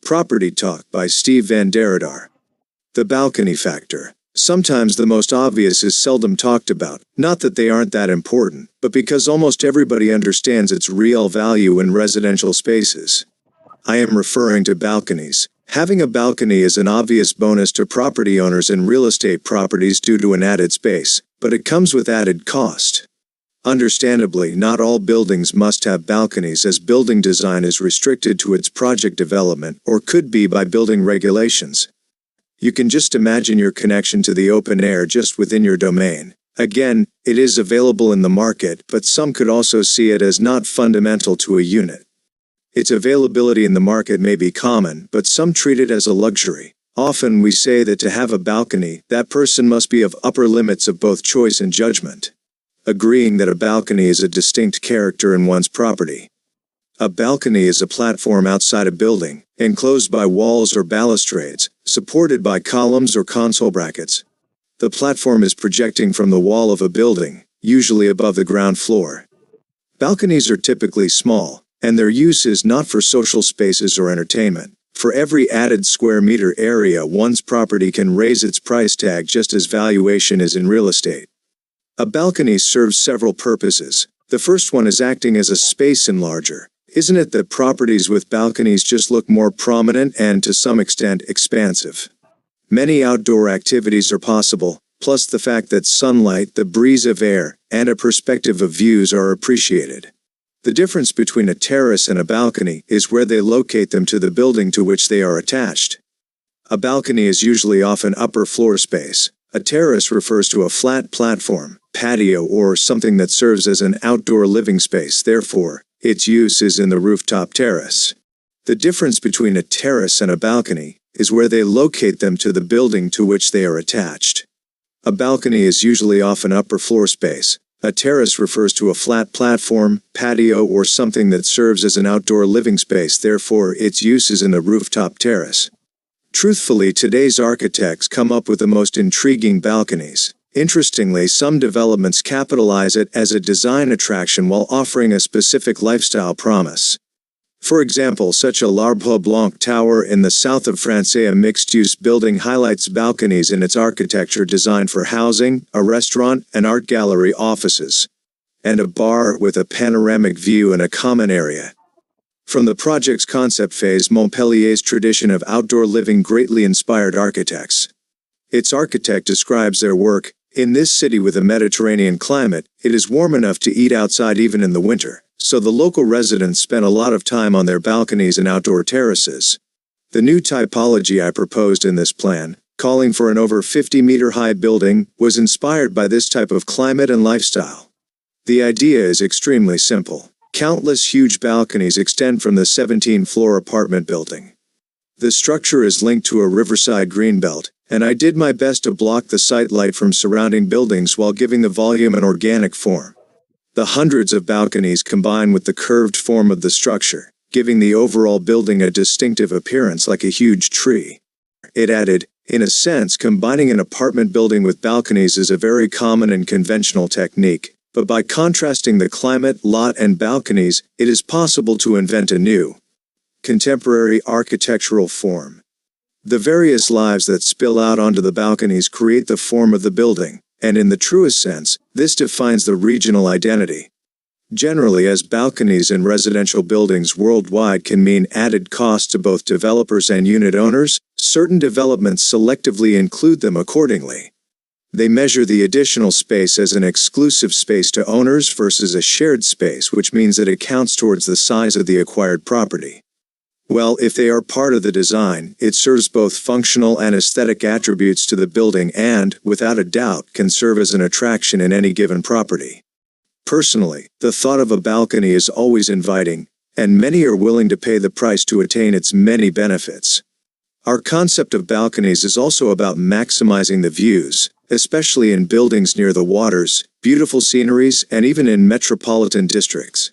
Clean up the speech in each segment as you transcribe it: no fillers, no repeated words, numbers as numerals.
Property Talk by Steve Van Derodar. The balcony factor. Sometimes the most obvious is seldom talked about, not that they aren't that important, but because almost everybody understands its real value in residential spaces. I am referring to balconies. Having a balcony is an obvious bonus to property owners in real estate properties due to an added space, but it comes with added cost. Understandably, not all buildings must have balconies, as building design is restricted to its project development, or could be by building regulations. You can just imagine your connection to the open air just within your domain. Again, it is available in the market, but some could also see it as not fundamental to a unit. Its availability in the market may be common, but some treat it as a luxury. Often we say that to have a balcony, that person must be of upper limits of both choice and judgment, agreeing that a balcony is a distinct character in one's property. A balcony is a platform outside a building, enclosed by walls or balustrades, supported by columns or console brackets. The platform is projecting from the wall of a building, usually above the ground floor. Balconies are typically small, and their use is not for social spaces or entertainment. For every added square meter area, one's property can raise its price tag just as valuation is in real estate. A balcony serves several purposes. The first one is acting as a space enlarger. Isn't it that properties with balconies just look more prominent and, to some extent, expansive? Many outdoor activities are possible, plus the fact that sunlight, the breeze of air, and a perspective of views are appreciated. The difference between a terrace and a balcony is where they locate them to the building to which they are attached. A balcony is usually often upper floor space. A terrace refers to a flat platform, patio, or something that serves as an outdoor living space. Therefore, its use is in the rooftop terrace. The difference between a terrace and a balcony is where they locate them to the building to which they are attached. A balcony is usually often upper floor space. A terrace refers to a flat platform, patio, or something that serves as an outdoor living space. Therefore, its use is in the rooftop terrace. Truthfully, today's architects come up with the most intriguing balconies. Interestingly, some developments capitalize it as a design attraction while offering a specific lifestyle promise. For example, such a l'Arbre Blanc Tower in the south of France, a mixed-use building, highlights balconies in its architecture designed for housing, a restaurant, an art gallery, offices, and a bar with a panoramic view and a common area. From the project's concept phase, Montpellier's tradition of outdoor living greatly inspired architects. Its architect describes their work: "In this city with a Mediterranean climate, it is warm enough to eat outside even in the winter, so the local residents spent a lot of time on their balconies and outdoor terraces." The new typology I proposed in this plan, calling for an over 50-meter-high building, was inspired by this type of climate and lifestyle. The idea is extremely simple. Countless huge balconies extend from the 17-floor apartment building. The structure is linked to a riverside greenbelt, and I did my best to block the sight light from surrounding buildings while giving the volume an organic form. The hundreds of balconies combine with the curved form of the structure, giving the overall building a distinctive appearance like a huge tree. It added, "In a sense, combining an apartment building with balconies is a very common and conventional technique. But by contrasting the climate, lot, and balconies, it is possible to invent a new, contemporary architectural form." The various lives that spill out onto the balconies create the form of the building, and in the truest sense, this defines the regional identity. Generally, as balconies in residential buildings worldwide can mean added cost to both developers and unit owners, certain developments selectively include them accordingly. They measure the additional space as an exclusive space to owners versus a shared space, which means that it counts towards the size of the acquired property. Well, if they are part of the design, it serves both functional and aesthetic attributes to the building and, without a doubt, can serve as an attraction in any given property. Personally, the thought of a balcony is always inviting, and many are willing to pay the price to attain its many benefits. Our concept of balconies is also about maximizing the views, especially in buildings near the waters, beautiful sceneries, and even in metropolitan districts.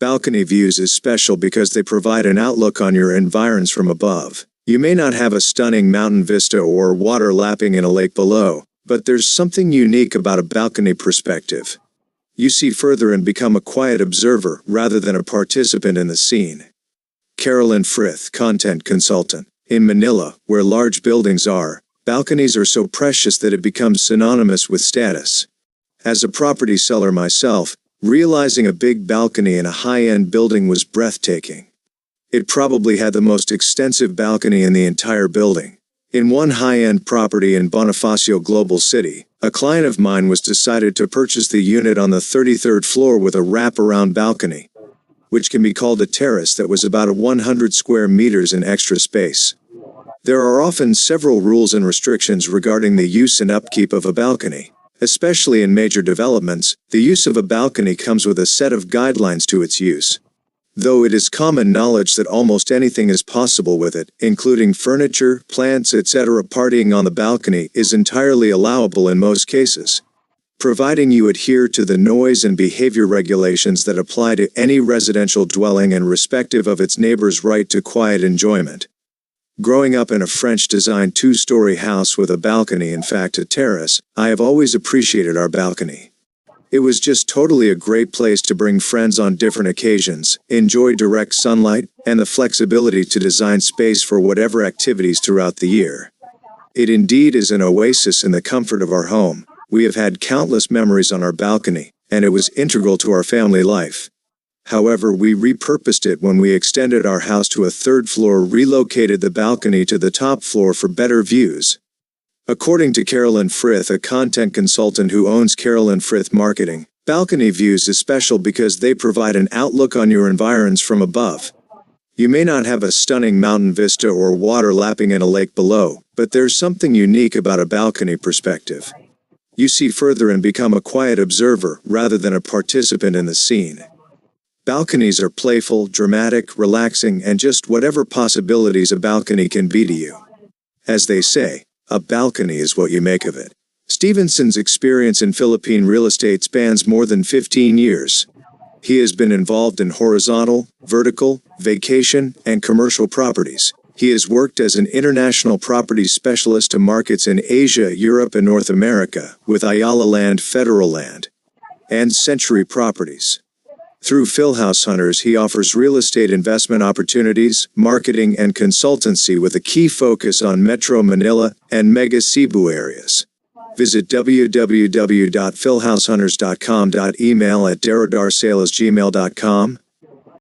Balcony views is special because they provide an outlook on your environs from above. You may not have a stunning mountain vista or water lapping in a lake below, but there's something unique about a balcony perspective. You see further and become a quiet observer rather than a participant in the scene. Carolyn Frith, content consultant. In Manila, where large buildings are, balconies are so precious that it becomes synonymous with status. As a property seller myself, realizing a big balcony in a high-end building was breathtaking. It probably had the most extensive balcony in the entire building. In one high-end property in Bonifacio Global City, a client of mine was decided to purchase the unit on the 33rd floor with a wrap-around balcony, which can be called a terrace, that was about 100 square meters in extra space. There are often several rules and restrictions regarding the use and upkeep of a balcony. Especially in major developments, the use of a balcony comes with a set of guidelines to its use. Though it is common knowledge that almost anything is possible with it, including furniture, plants, etc., partying on the balcony is entirely allowable in most cases, providing you adhere to the noise and behavior regulations that apply to any residential dwelling and respective of its neighbor's right to quiet enjoyment. Growing up in a French-designed two-story house with a balcony, in fact a terrace, I have always appreciated our balcony. It was just totally a great place to bring friends on different occasions, enjoy direct sunlight, and the flexibility to design space for whatever activities throughout the year. It indeed is an oasis in the comfort of our home. We have had countless memories on our balcony, and it was integral to our family life. However, we repurposed it when we extended our house to a third floor, relocated the balcony to the top floor for better views. According to Carolyn Frith, a content consultant who owns Carolyn Frith Marketing, balcony views is special because they provide an outlook on your environs from above. You may not have a stunning mountain vista or water lapping in a lake below, but there's something unique about a balcony perspective. You see further and become a quiet observer rather than a participant in the scene. Balconies are playful, dramatic, relaxing, and just whatever possibilities a balcony can be to you. As they say, a balcony is what you make of it. Stevenson's experience in Philippine real estate spans more than 15 years. He has been involved in horizontal, vertical, vacation, and commercial properties. He has worked as an international properties specialist to markets in Asia, Europe, and North America, with Ayala Land, Federal Land, and Century Properties. Through Philhouse Hunters, he offers real estate investment opportunities, marketing, and consultancy with a key focus on Metro Manila and Mega Cebu areas. Visit www.philhousehunters.com. Email at derodarsales@gmail.com.